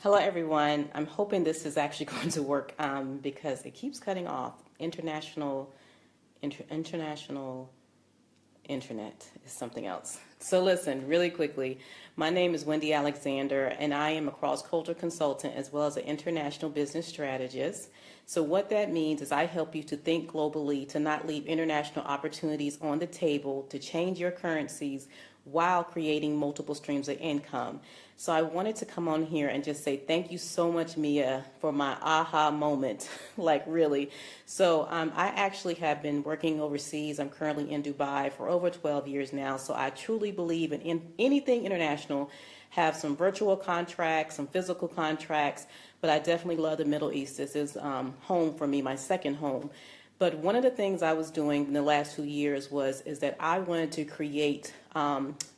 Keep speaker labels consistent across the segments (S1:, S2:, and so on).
S1: Hello, everyone. I'm hoping this is actually going to work because it keeps cutting off. International internet is something else. So listen, really quickly, my name is Wendy Alexander, and I am a cross-culture consultant as well as an international business strategist. So what that means is I help you to think globally, to not leave international opportunities on the table, to change your currencies while creating multiple streams of income. So I wanted to come on here and just say thank you so much, Mia, for my aha moment, like really. So I actually have been working overseas. I'm currently in Dubai for over 12 years now. So I truly believe in anything international, have some virtual contracts, some physical contracts, but I definitely love the Middle East. This is home for me, my second home. But one of the things I was doing in the last 2 years is that I wanted to create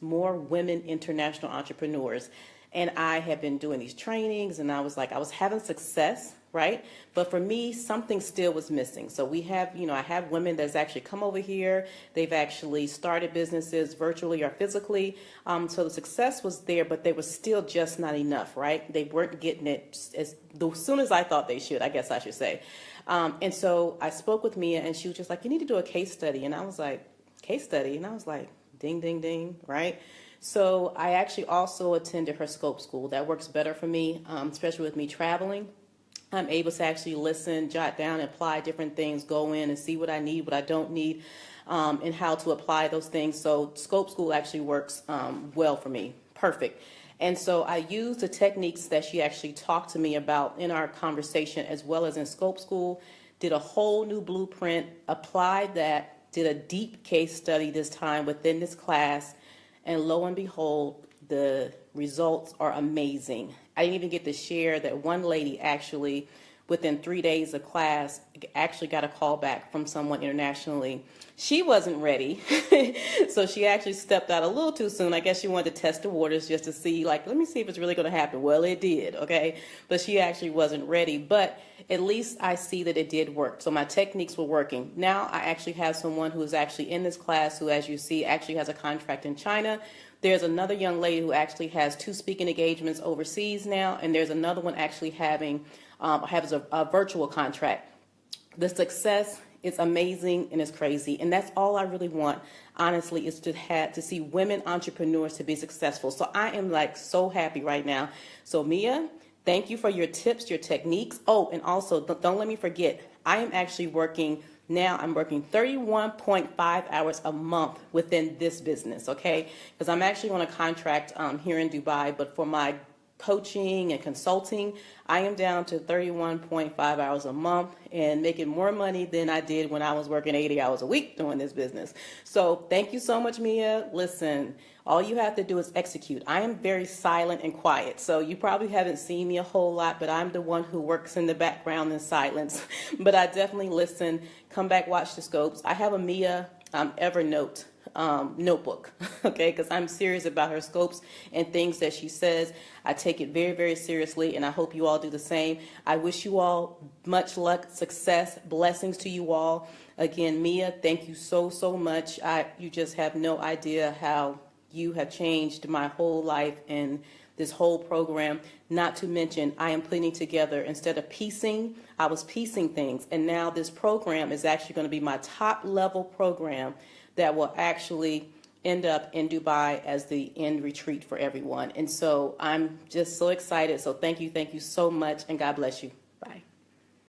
S1: more women international entrepreneurs. And I have been doing these trainings, and I was having success, right? But for me, something still was missing. So we have, I have women that's actually come over here. They've actually started businesses virtually or physically. So the success was there, but they were still just not enough, right? They weren't getting it as soon as I thought they should, I guess I should say. And so I spoke with Mia, and she was just like, you need to do a case study. And I was like, case study? And I was like, ding, ding, ding, right? So I actually also attended her scope school. That works better for me, especially with me traveling. I'm able to actually listen, jot down, apply different things, go in and see what I need, what I don't need, and how to apply those things. So scope school actually works well for me. Perfect. And so I used the techniques that she actually talked to me about in our conversation as well as in scope school, did a whole new blueprint, applied that, did a deep case study this time within this class, and lo and behold, the results are amazing. I didn't even get to share that one lady actually, within 3 days of class, actually got a call back from someone internationally. She wasn't ready, so she actually stepped out a little too soon. I guess she wanted to test the waters just to see, let me see if it's really going to happen. Well, it did, okay? But she actually wasn't ready. But at least I see that it did work. So my techniques were working. Now I actually have someone who is actually in this class who, as you see, actually has a contract in China. There's another young lady who actually has 2 speaking engagements overseas now, and there's another one actually having has a virtual contract. The success is amazing and it's crazy, and that's all I really want, honestly, is to see women entrepreneurs to be successful. So I am so happy right now. So Mia, thank you for your tips, your techniques. Oh, and also don't let me forget, I am actually working now. I'm working 31.5 hours a month within this business, okay? Because I'm actually on a contract here in Dubai, but for my coaching and consulting, I am down to 31.5 hours a month and making more money than I did when I was working 80 hours a week doing this business. So thank you so much, Mia. Listen, all you have to do is execute. I am very silent and quiet, so you probably haven't seen me a whole lot, but I'm the one who works in the background in silence. But I definitely listen. Come back, watch the scopes. I have a Mia Evernote notebook, okay, because I'm serious about her scopes and things that she says. I take it very, very seriously, and I hope you all do the same. I wish you all much luck, success, blessings to you all. Again, Mia, thank you so, so much. You just have no idea how you have changed my whole life and this whole program. Not to mention, I am putting together, instead of piecing, I was piecing things, and now this program is actually going to be my top level program that will actually end up in Dubai as the end retreat for everyone. And so I'm just so excited. So thank you so much, and God bless you. Bye.